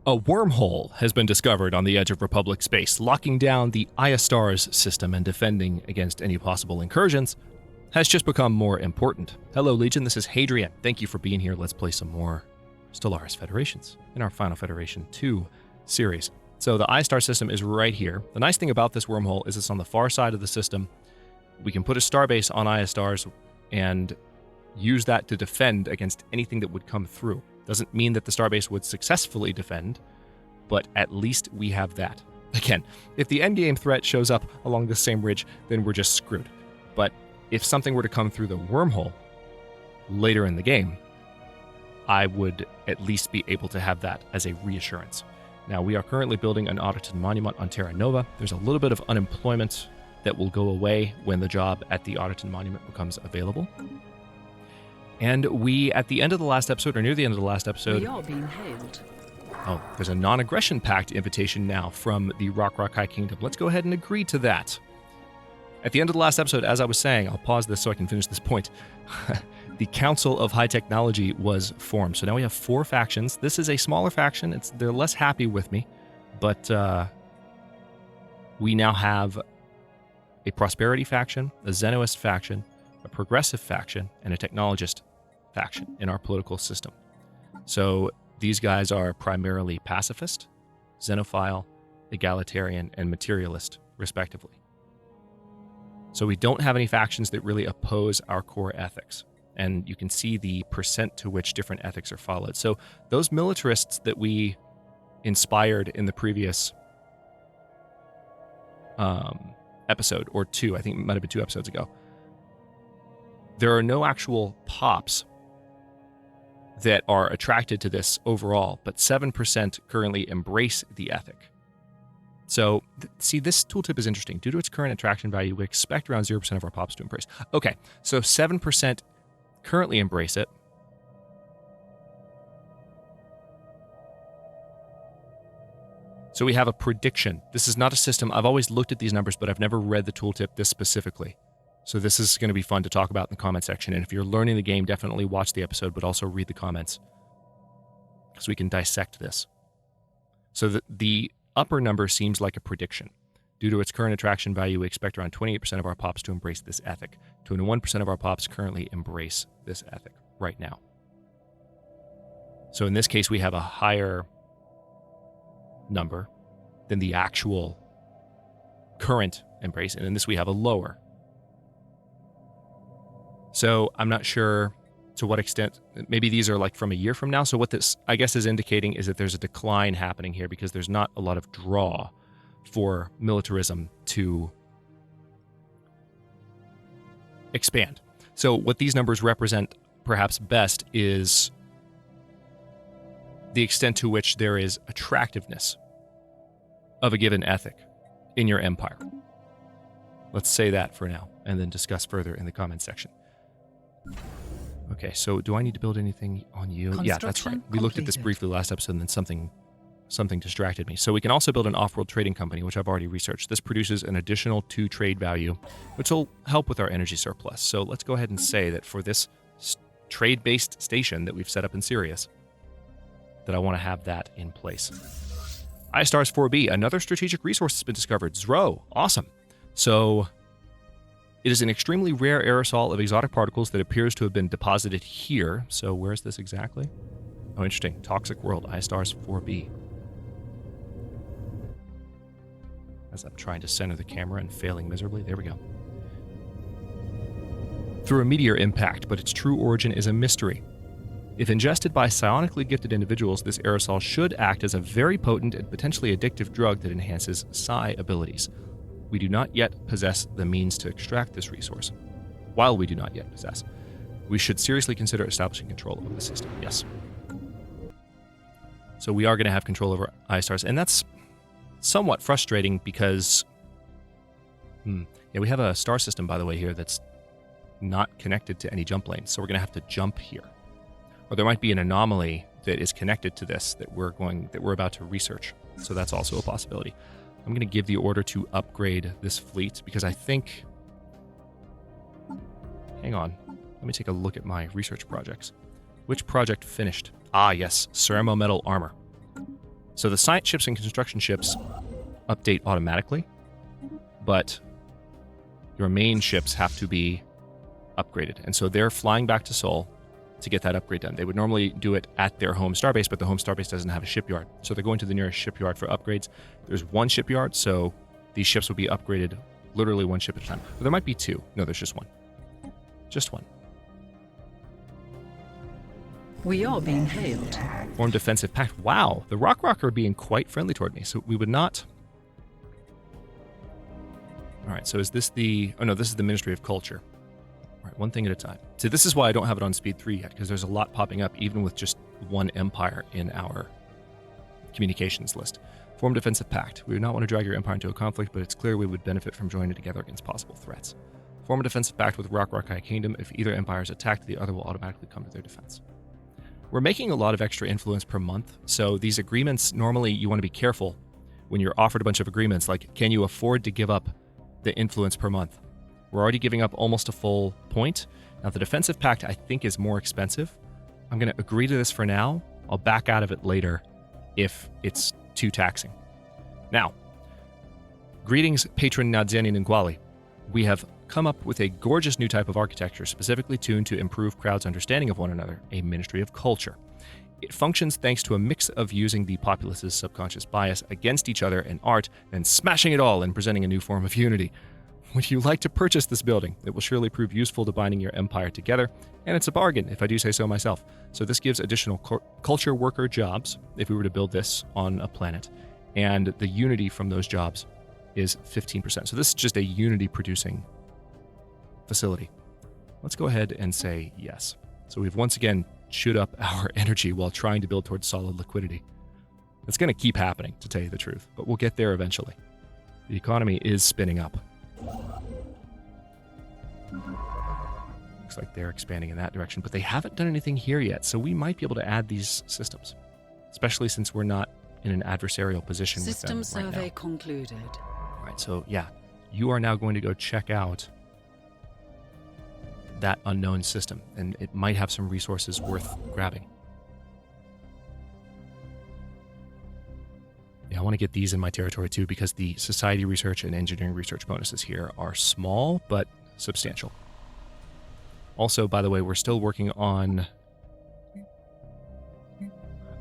A wormhole has been discovered on the edge of Republic space, locking down the ISTARS system and defending against any possible incursions has just become more important. Hello, Legion, this is Hadrian. Thank you for being here. Let's play some more Stellaris Federations in our Final Federation 2 series. So the ISTAR system is right here. The nice thing about this wormhole is it's on the far side of the system. We can put a starbase on ISTARS and use that to defend against anything that would come through. Doesn't mean that the starbase would successfully defend, but at least we have that. Again, if the endgame threat shows up along the same ridge, then we're just screwed. But if something were to come through the wormhole later in the game, I would at least be able to have that as a reassurance. Now, we are currently building an Autoton monument on Terra Nova. There's a little bit of unemployment that will go away when the job at the Autoton monument becomes available. And we, at the end of the last episode, or near the end of the last episode... We are being hailed. Oh, there's a non-aggression pact invitation now from the Rock-Rock-High Kingdom. Let's go ahead and agree to that. At the end of the last episode, as I was saying, I'll pause this so I can finish this point. The Council of High Technology was formed. So now we have 4 factions. This is a smaller faction. They're less happy with me. But we now have a Prosperity faction, a Xenoist faction, a Progressive faction, and a Technologist faction in our political system. So these guys are primarily pacifist, xenophile, egalitarian, and materialist, respectively. So we don't have any factions that really oppose our core ethics. And you can see the percent to which different ethics are followed. So those militarists that we inspired in the previous episode, or 2, I think it might have been 2 episodes ago, there are no actual pops that are attracted to this overall, but 7% currently embrace the ethic. So, see, this tooltip is interesting. Due to its current attraction value, we expect around 0% of our pops to embrace. Okay, so 7% currently embrace it. So we have a prediction. This is not a system. I've always looked at these numbers, but I've never read the tooltip this specifically. So this is going to be fun to talk about in the comment section. And if you're learning the game, definitely watch the episode, but also read the comments, because we can dissect this. So the upper number seems like a prediction. Due to its current attraction value, we expect around 28% of our pops to embrace this ethic. 21% of our pops currently embrace this ethic right now. So in this case, we have a higher number than the actual current embrace, and in this we have a lower. So I'm not sure to what extent, maybe these are like from a year from now. So what this, I guess, is indicating is that there's a decline happening here because there's not a lot of draw for militarism to expand. So what these numbers represent perhaps best is the extent to which there is attractiveness of a given ethic in your empire. Let's say that for now, and then discuss further in the comments section. Okay, so do I need to build anything on you? Yeah, that's right. We looked at this briefly last episode, and then something distracted me. So we can also build an off-world trading company, which I've already researched. This produces an additional 2 trade value, which will help with our energy surplus. So let's go ahead and say that for this trade-based station that we've set up in Sirius, that I want to have that in place. ISTARS 4B, another strategic resource has been discovered. Zro, awesome. So it is an extremely rare aerosol of exotic particles that appears to have been deposited here. So where is this exactly? Oh, interesting. Toxic World, ISTARS 4B. As I'm trying to center the camera and failing miserably. There we go. Through a meteor impact, but its true origin is a mystery. If ingested by psionically gifted individuals, this aerosol should act as a very potent and potentially addictive drug that enhances psi abilities. We do not yet possess the means to extract this resource. While we do not yet possess, we should seriously consider establishing control over the system. Yes. So we are going to have control over ISTARS, and that's somewhat frustrating because we have a star system, by the way, here that's not connected to any jump lanes, so we're going to have to jump here. Or there might be an anomaly that is connected to this that we're about to research. So that's also a possibility. I'm going to give the order to upgrade this fleet because I think... Hang on. Let me take a look at my research projects. Which project finished? Ah, yes. Ceramo metal armor. So the science ships and construction ships update automatically, but your main ships have to be upgraded. And so they're flying back to Sol to get that upgrade done. They would normally do it at their home starbase, but the home starbase doesn't have a shipyard. So they're going to the nearest shipyard for upgrades. There's one shipyard, so these ships will be upgraded literally one ship at a time. Well, there might be two. No, there's just one. Just one. We are being hailed. Form defensive pact. Wow, the Rock are being quite friendly toward me, so we would not... All right, so is this the... Oh no, this is the Ministry of Culture. All right, one thing at a time. So this is why I don't have it on speed 3 yet, because there's a lot popping up, even with just one empire in our communications list. Form defensive pact. We would not want to drag your empire into a conflict, but it's clear we would benefit from joining together against possible threats. Form a defensive pact with Rock High Kingdom. If either empire is attacked, the other will automatically come to their defense. We're making a lot of extra influence per month, so these agreements, normally you want to be careful when you're offered a bunch of agreements, like, can you afford to give up the influence per month? We're already giving up almost a full point. Now, the defensive pact, I think, is more expensive. I'm going to agree to this for now. I'll back out of it later if it's too taxing. Now, greetings, patron Nadzeni Ningwali. We have come up with a gorgeous new type of architecture specifically tuned to improve crowds' understanding of one another, a ministry of culture. It functions thanks to a mix of using the populace's subconscious bias against each other in art and smashing it all and presenting a new form of unity. Would you like to purchase this building? It will surely prove useful to binding your empire together, and it's a bargain, if I do say so myself. So this gives additional culture worker jobs if we were to build this on a planet, and the unity from those jobs is 15%. So this is just a unity producing facility. Let's go ahead and say yes. So we've once again chewed up our energy while trying to build towards solid liquidity. It's going to keep happening, to tell you the truth, but we'll get there eventually. The economy is spinning up. Looks like they're expanding in that direction, but they haven't done anything here yet, so we might be able to add these systems, especially since we're not in an adversarial position with them right now. System survey concluded. All right, so yeah, you are now going to go check out that unknown system, and it might have some resources worth grabbing. Yeah, I want to get these in my territory too, because the society research and engineering research bonuses here are small but substantial. Also, by the way, we're still working on...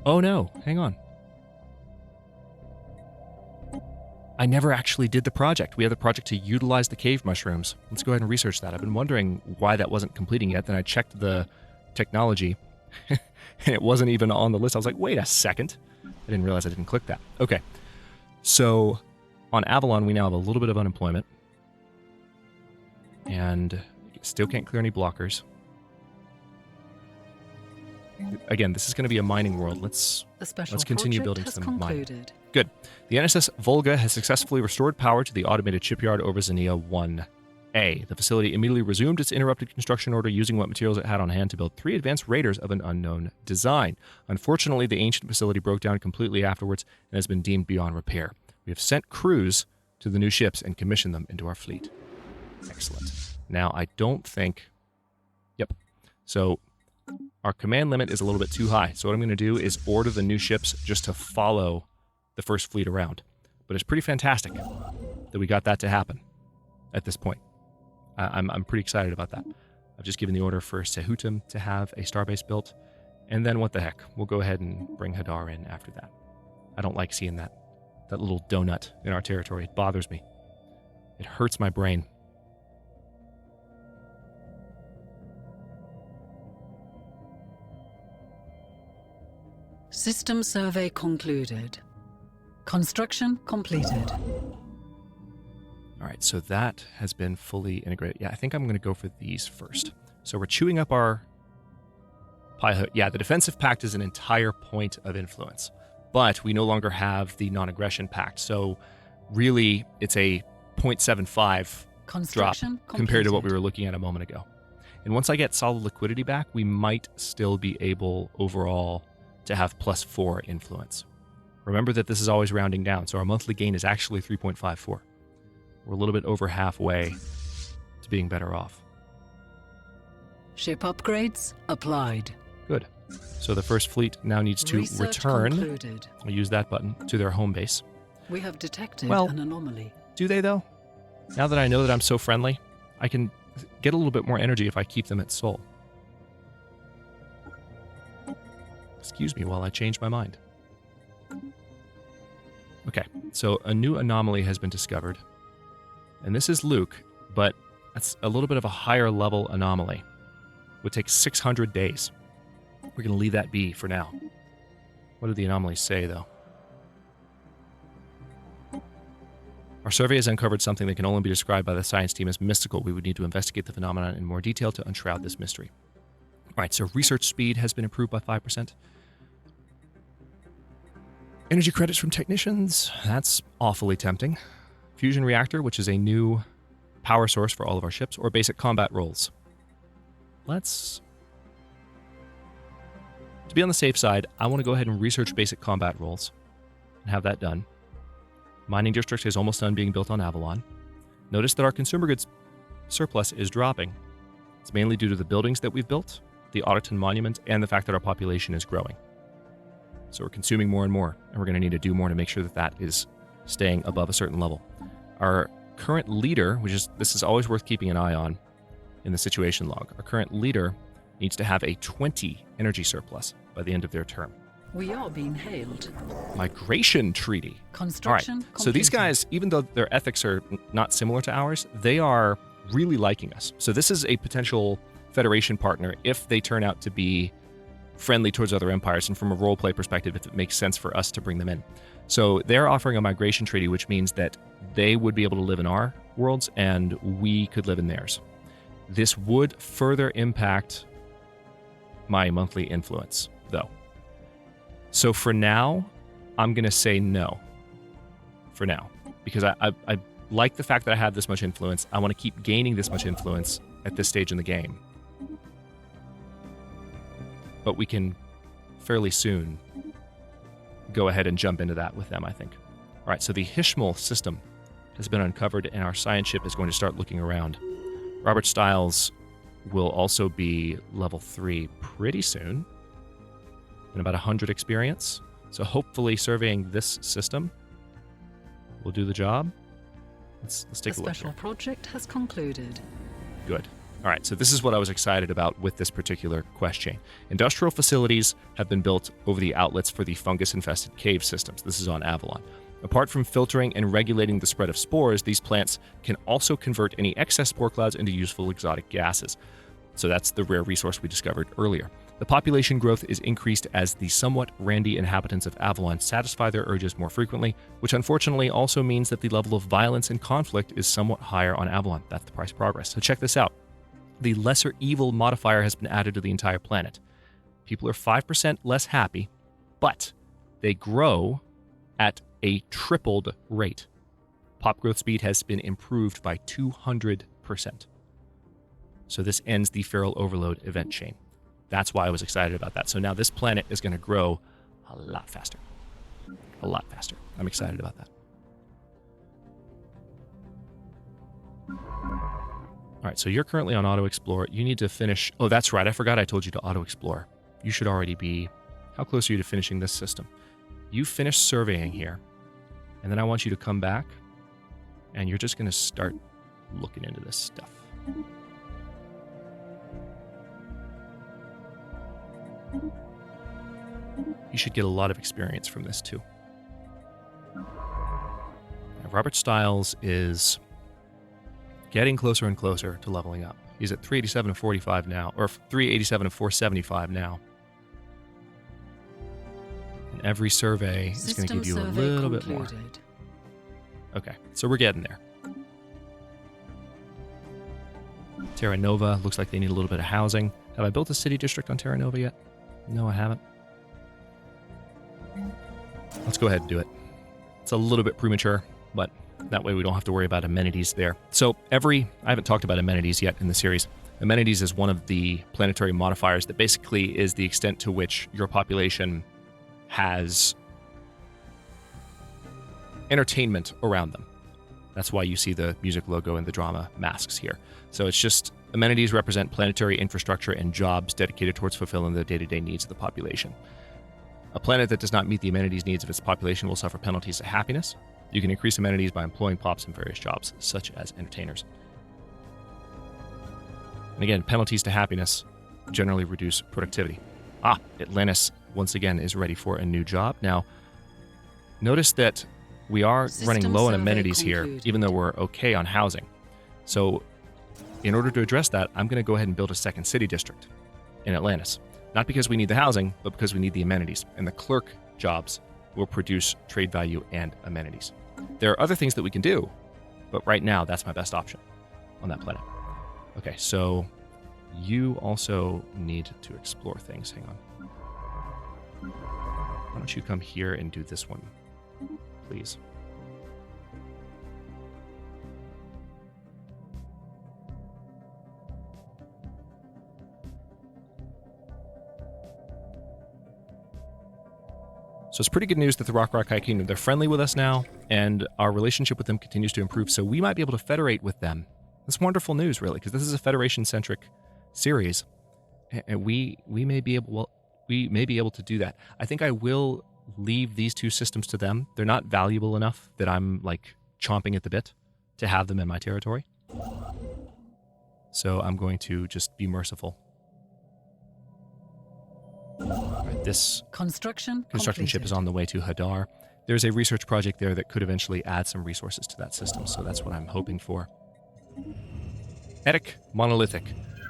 Oh no, hang on. I never actually did the project. We had the project to utilize the cave mushrooms. Let's go ahead and research that. I've been wondering why that wasn't completing yet. Then I checked the technology, and it wasn't even on the list. I was like, wait a second. I didn't realize I didn't click that. Okay. So on Avalon, we now have a little bit of unemployment. And still can't clear any blockers. Again, this is going to be a mining world. Let's continue building some mining. Good. The NSS Volga has successfully restored power to the automated shipyard over Xenia 1A. The facility immediately resumed its interrupted construction order using what materials it had on hand to build 3 advanced raiders of an unknown design. Unfortunately, the ancient facility broke down completely afterwards and has been deemed beyond repair. We have sent crews to the new ships and commissioned them into our fleet. Excellent. Now, I don't think... Yep. So... our command limit is a little bit too high, so what I'm going to do is order the new ships just to follow the first fleet around. But it's pretty fantastic that we got that to happen at this point. I'm pretty excited about that. I've just given the order for Sehutum to have a starbase built, and then what the heck, we'll go ahead and bring Hadar in after that. I don't like seeing that little donut in our territory. It bothers me. It hurts my brain. System survey concluded. Construction completed. All right, so that has been fully integrated. Yeah, I think I'm going to go for these first. So we're chewing up our pilot. Yeah, the defensive pact is an entire point of influence, but we no longer have the non-aggression pact. So really, it's a 0.75 drop compared to what we were looking at a moment ago. And once I get solid liquidity back, we might still be able overall to have +4 influence. Remember that this is always rounding down, so our monthly gain is actually 3.54. We're a little bit over halfway to being better off. Ship upgrades applied. Good. So the first fleet now needs to Research return. concluded. I'll use that button to their home base. We have detected Well- an anomaly. Do they, though? Now that I know that I'm so friendly, I can get a little bit more energy if I keep them at Sol. Excuse me while I change my mind. Okay, so a new anomaly has been discovered. And this is Luke, but that's a little bit of a higher level anomaly. Would take 600 days. We're going to leave that be for now. What do the anomalies say, though? Our survey has uncovered something that can only be described by the science team as mystical. We would need to investigate the phenomenon in more detail to unshroud this mystery. All right, so research speed has been improved by 5%. Energy credits from technicians. That's awfully tempting. Fusion reactor, which is a new power source for all of our ships, or basic combat roles. To be on the safe side, I want to go ahead and research basic combat roles and have that done. Mining district is almost done being built on Avalon. Notice that our consumer goods surplus is dropping. It's mainly due to the buildings that we've built, the Otterton Monument, and the fact that our population is growing. So we're consuming more and more, and we're going to need to do more to make sure that that is staying above a certain level. Our current leader, this is always worth keeping an eye on in the situation log, our current leader needs to have a 20 energy surplus by the end of their term. We are being hailed. Migration treaty. Construction All right. So these guys, even though their ethics are not similar to ours, they are really liking us. So this is a potential Federation partner if they turn out to be friendly towards other empires, and from a roleplay perspective, if it makes sense for us to bring them in. So they're offering a migration treaty, which means that they would be able to live in our worlds and we could live in theirs. This would further impact my monthly influence, though. So for now, I'm going to say no. For now. Because I like the fact that I have this much influence. I want to keep gaining this much influence at this stage in the game. But we can fairly soon go ahead and jump into that with them, I think. All right, so the Hishmal system has been uncovered, and our science ship is going to start looking around. Robert Stiles will also be level 3 pretty soon, in about 100 experience. So hopefully surveying this system will do the job. Let's take a look. The special project has concluded. Good. All right, so this is what I was excited about with this particular quest chain. Industrial facilities have been built over the outlets for the fungus-infested cave systems. This is on Avalon. Apart from filtering and regulating the spread of spores, these plants can also convert any excess spore clouds into useful exotic gases. So that's the rare resource we discovered earlier. The population growth is increased as the somewhat randy inhabitants of Avalon satisfy their urges more frequently, which unfortunately also means that the level of violence and conflict is somewhat higher on Avalon. That's the price of progress. So check this out. The lesser evil modifier has been added to the entire planet. People are 5% less happy, but they grow at a tripled rate. Pop growth speed has been improved by 200%. So this ends the feral overload event chain. That's why I was excited about that. So now this planet is going to grow a lot faster. A lot faster. I'm excited about that. All right, so you're currently on Auto Explore. You need to finish... Oh, that's right. I forgot I told you to Auto Explore. You should already be... How close are you to finishing this system? You finish surveying here, and then I want you to come back, and you're just going to start looking into this stuff. You should get a lot of experience from this, too. Now, Robert Stiles is getting closer and closer to leveling up. He's at 387 and 45 now, or 387 and 475 now. And every survey is going to give you a little bit more. Okay, so we're getting there. Terra Nova looks like they need a little bit of housing. Have I built a city district on Terra Nova yet? No, I haven't. Let's go ahead and do it. It's a little bit premature, but that way we don't have to worry about amenities there. So I haven't talked about amenities yet in the series. Amenities is one of the planetary modifiers that basically is the extent to which your population has entertainment around them. That's why you see the music logo and the drama masks here. So it's just Amenities represent planetary infrastructure and jobs dedicated towards fulfilling the day-to-day needs of the population. A planet that does not meet the amenities needs of its population will suffer penalties to happiness. You can increase amenities by employing pops in various jobs, such as entertainers. And again, penalties to happiness generally reduce productivity. Atlantis, once again, is ready for a new job. Now, notice that we are running low on amenities here, even though we're okay on housing. So, in order to address that, I'm going to go ahead and build a second city district in Atlantis. Not because we need the housing, but because we need the amenities. And the clerk jobs will produce trade value and amenities. There are other things that we can do, but right now, that's my best option on that planet. Okay, so you also need to explore things. Hang on. Why don't you come here and do this one, please? So it's pretty good news that the Rock High Kingdom, they're friendly with us now, and our relationship with them continues to improve, so we might be able to federate with them. That's wonderful news, really, because this is a Federation-centric series, and we may be able to do that. I think I will leave these two systems to them. They're not valuable enough that I'm, like, chomping at the bit to have them in my territory. So I'm going to just be merciful. This construction ship is on the way to Hadar. There's a research project there that could eventually add some resources to that system, so that's what I'm hoping for. Etic Monolithic.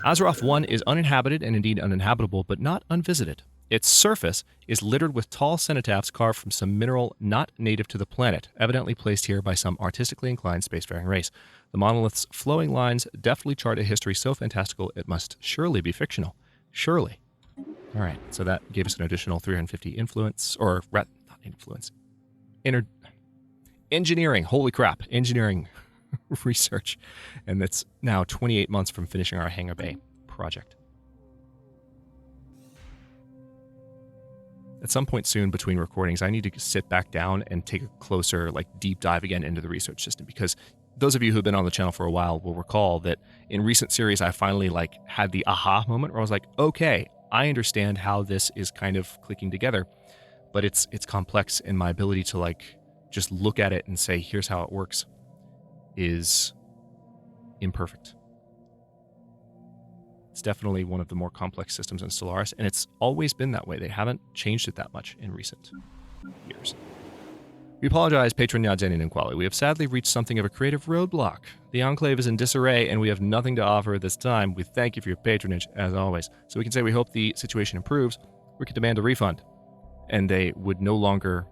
Azeroth 1 is uninhabited and indeed uninhabitable, but not unvisited. Its surface is littered with tall cenotaphs carved from some mineral not native to the planet, evidently placed here by some artistically inclined spacefaring race. The monolith's flowing lines deftly chart a history so fantastical it must surely be fictional. Surely. All right, so that gave us an additional 350 influence, or not influence, engineering, holy crap, engineering research. And that's now 28 months from finishing our Hangar Bay project. At some point soon between recordings, I need to sit back down and take a closer, deep dive again into the research system, because those of you who've been on the channel for a while will recall that in recent series, I finally, had the aha moment where I was like, okay, I understand how this is kind of clicking together, but it's complex, and my ability to just look at it and say, here's how it works, is imperfect. It's definitely one of the more complex systems in Stellaris, and it's always been that way. They haven't changed it that much in recent years. We apologize, Patron Yadzen and Enclave. We have sadly reached something of a creative roadblock. The Enclave is in disarray, and we have nothing to offer at this time. We thank you for your patronage, as always. So we can say we hope the situation improves. We could demand a refund, and we would no longer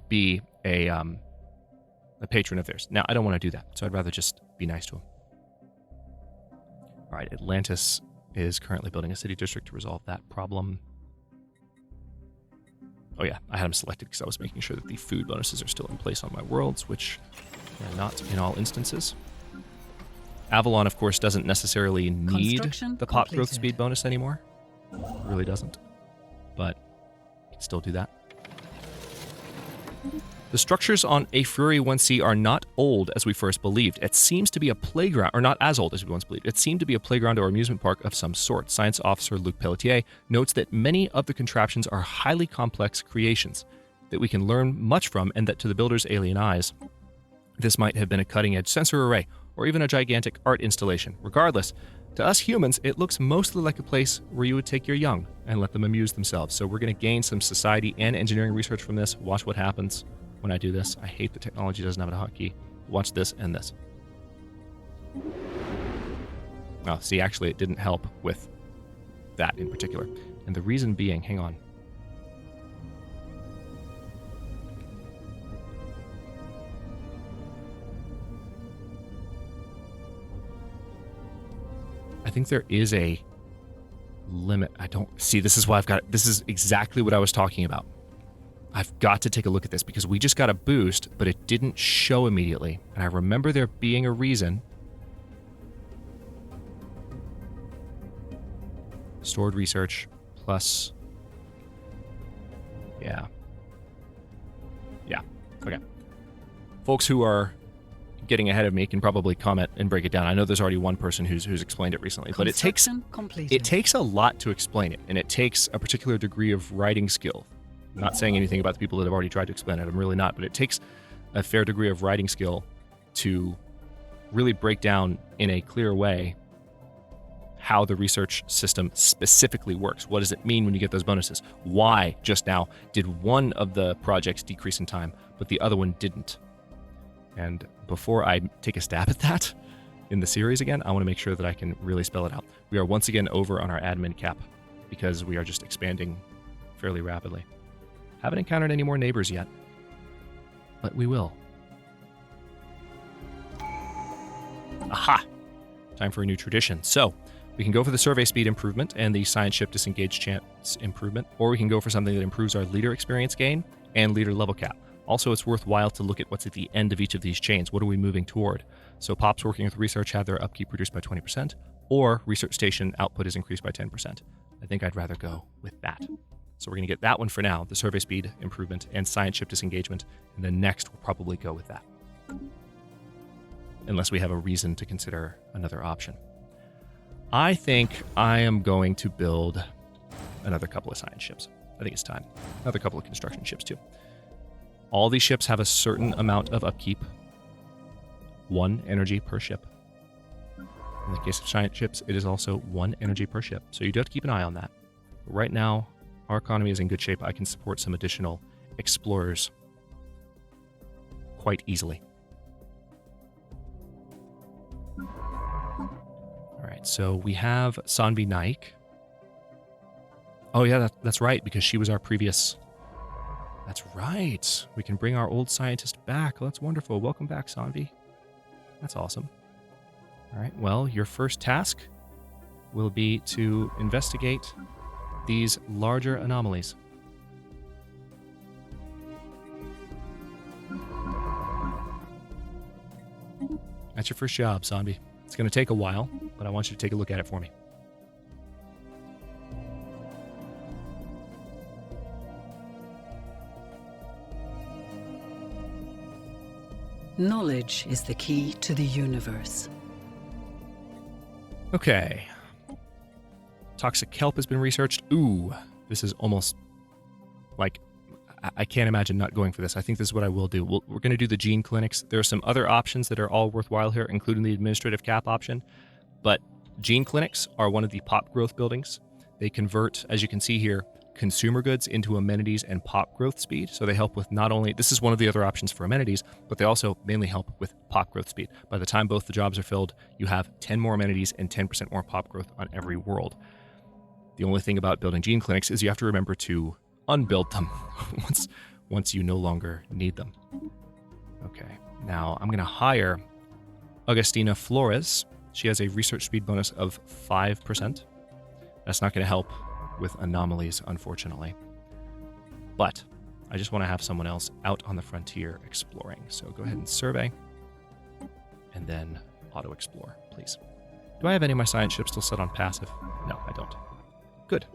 be a patron of theirs. Now, I don't want to do that, so I'd rather just be nice to them. All right, Atlantis is currently building a city district to resolve that problem. Oh yeah, I had them selected because I was making sure that the food bonuses are still in place on my worlds, which are not in all instances. Avalon, of course, doesn't necessarily need the pop growth speed bonus anymore. It really doesn't. But you can still do that. The structures on A Fury 1C are not old as we first believed. It seems to be a playground, or not as old as we once believed. It seemed to be a playground or amusement park of some sort. Science officer Luc Pelletier notes that many of the contraptions are highly complex creations that we can learn much from, and that to the builder's alien eyes, this might have been a cutting-edge sensor array, or even a gigantic art installation. Regardless, to us humans, it looks mostly like a place where you would take your young and let them amuse themselves. So we're going to gain some society and engineering research from this. Watch what happens when I do this. I hate the technology doesn't have a hotkey. Watch this and this. Oh, see, actually, it didn't help with that in particular. And the reason being, hang on. I think there is a limit. I don't see. This is why I've got. This is exactly what I was talking about. I've got to take a look at this because we just got a boost, but it didn't show immediately. And I remember there being a reason. Stored research plus. Yeah. Okay. Folks who are getting ahead of me can probably comment and break it down. I know there's already one person who's explained it recently, but it takes a lot to explain it, and it takes a particular degree of writing skill. I'm not saying anything about the people that have already tried to explain it. I'm really not, but it takes a fair degree of writing skill to really break down in a clear way how the research system specifically works. What does it mean when you get those bonuses? Why, just now, did one of the projects decrease in time, but the other one didn't? And before I take a stab at that in the series again, I want to make sure that I can really spell it out. We are once again over on our admin cap because we are just expanding fairly rapidly. Haven't encountered any more neighbors yet, but we will. Aha! Time for a new tradition. So, we can go for the survey speed improvement and the science ship disengage chance improvement, or we can go for something that improves our leader experience gain and leader level cap. Also, it's worthwhile to look at what's at the end of each of these chains. What are we moving toward? So Pops working with research have their upkeep reduced by 20%, or research station output is increased by 10%. I think I'd rather go with that. So we're going to get that one for now, the survey speed improvement and science ship disengagement, and then next we'll probably go with that. Unless we have a reason to consider another option. I think I am going to build another couple of science ships. I think it's time. Another couple of construction ships too. All these ships have a certain amount of upkeep. 1 energy per ship. In the case of science ships, it is also 1 energy per ship. So you do have to keep an eye on that. But right now, our economy is in good shape. I can support some additional explorers quite easily. Alright, so we have Sanvi Naik. Oh yeah, that's right, because she was our previous... That's right. We can bring our old scientist back. Oh, that's wonderful. Welcome back, Sanvi. That's awesome. All right, well, your first task will be to investigate these larger anomalies. That's your first job, Sanvi. It's going to take a while, but I want you to take a look at it for me. Knowledge is the key to the universe. Okay. Toxic kelp has been researched. Ooh, this is almost like... I can't imagine not going for this. I think this is what I will do. We're going to do the gene clinics. There are some other options that are all worthwhile here, including the administrative cap option. But gene clinics are one of the pop growth buildings. They convert, as you can see here, consumer goods into amenities and pop growth speed. So they help with not only, this is one of the other options for amenities, but they also mainly help with pop growth speed. By the time both the jobs are filled, you have 10 more amenities and 10% more pop growth on every world. The only thing about building gene clinics is you have to remember to unbuild them once you no longer need them. Okay, now I'm going to hire Augustina Flores. She has a research speed bonus of 5%. That's not going to help with anomalies, unfortunately. But I just want to have someone else out on the frontier exploring. So go ahead and survey, and then auto-explore, please. Do I have any of my science ships still set on passive? No, I don't. Good.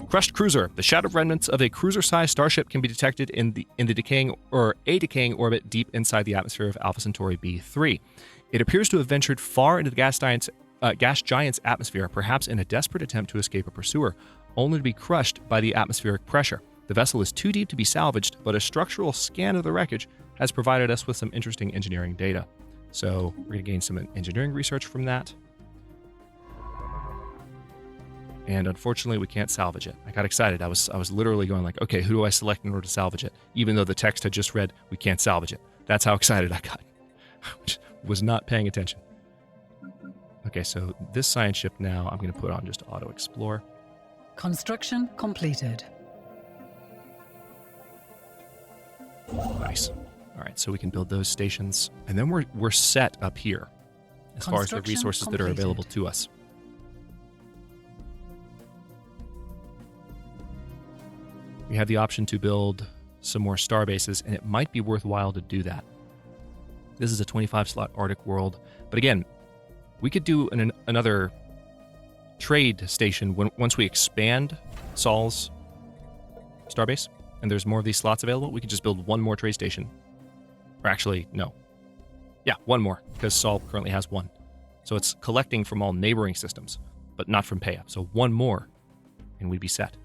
Crushed cruiser. The shattered remnants of a cruiser-sized starship can be detected in the decaying orbit deep inside the atmosphere of Alpha Centauri B3. It appears to have ventured far into the gas giant's atmosphere, perhaps in a desperate attempt to escape a pursuer, only to be crushed by the atmospheric pressure. The vessel is too deep to be salvaged, but a structural scan of the wreckage has provided us with some interesting engineering data. So we're going to gain some engineering research from that. And unfortunately, we can't salvage it. I got excited. I was literally going like, okay, who do I select in order to salvage it? Even though the text had just read, we can't salvage it. That's how excited I got. Which was not paying attention. Okay, so this science ship now, I'm going to put on just auto explore. Construction completed. Nice. All right, so we can build those stations, and then we're set up here as far as the resources that are available to us. We have the option to build some more star bases, and it might be worthwhile to do that. This is a 25-slot Arctic world, but again, we could do another trade station once we expand Sol's starbase, and there's more of these slots available. We could just build one more trade station. Or actually, no. Yeah, one more, because Sol currently has one. So it's collecting from all neighboring systems, but not from Peia. So one more, and we'd be set.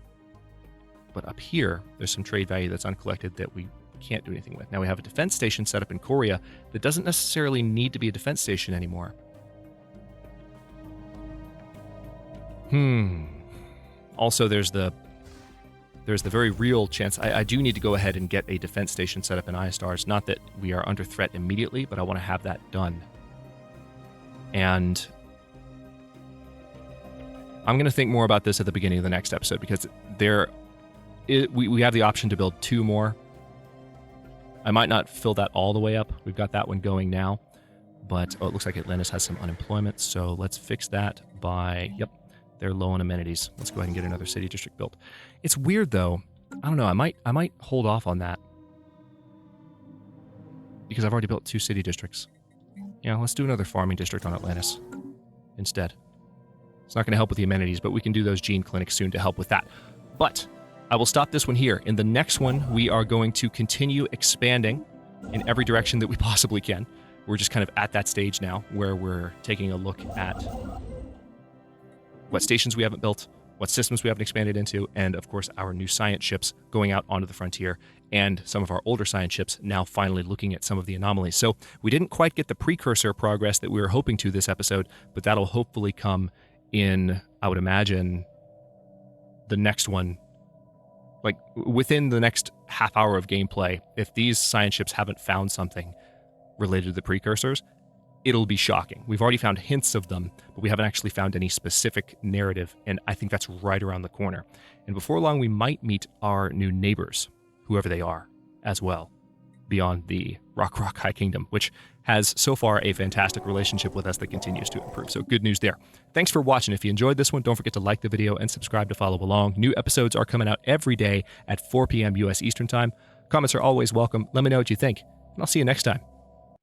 But up here, there's some trade value that's uncollected that we can't do anything with. Now we have a defense station set up in Korea that doesn't necessarily need to be a defense station anymore. Also, there's the very real chance. I do need to go ahead and get a defense station set up in Iostars. Not that we are under threat immediately, but I want to have that done. And I'm going to think more about this at the beginning of the next episode, because we have the option to build 2 more. I might not fill that all the way up. We've got that one going now. But it looks like Atlantis has some unemployment, so let's fix that by... Yep. They're low on amenities. Let's go ahead and get another city district built. It's weird though. I don't know. I might hold off on that because I've already built 2 city districts. Yeah, let's do another farming district on Atlantis instead. It's not going to help with the amenities, but we can do those gene clinics soon to help with that. But I will stop this one here. In the next one, we are going to continue expanding in every direction that we possibly can. We're just kind of at that stage now where we're taking a look at what stations we haven't built, what systems we haven't expanded into, and of course our new science ships going out onto the frontier, and some of our older science ships now finally looking at some of the anomalies. So we didn't quite get the precursor progress that we were hoping to this episode, but that'll hopefully come in, I would imagine, the next one. Like within the next half hour of gameplay, if these science ships haven't found something related to the precursors, it'll be shocking. We've already found hints of them, but we haven't actually found any specific narrative, and I think that's right around the corner. And before long, we might meet our new neighbors, whoever they are, as well, beyond the Rock High Kingdom, which has so far a fantastic relationship with us that continues to improve. So good news there. Thanks for watching. If you enjoyed this one, don't forget to like the video and subscribe to follow along. New episodes are coming out every day at 4 p.m. U.S. Eastern Time. Comments are always welcome. Let me know what you think, and I'll see you next time.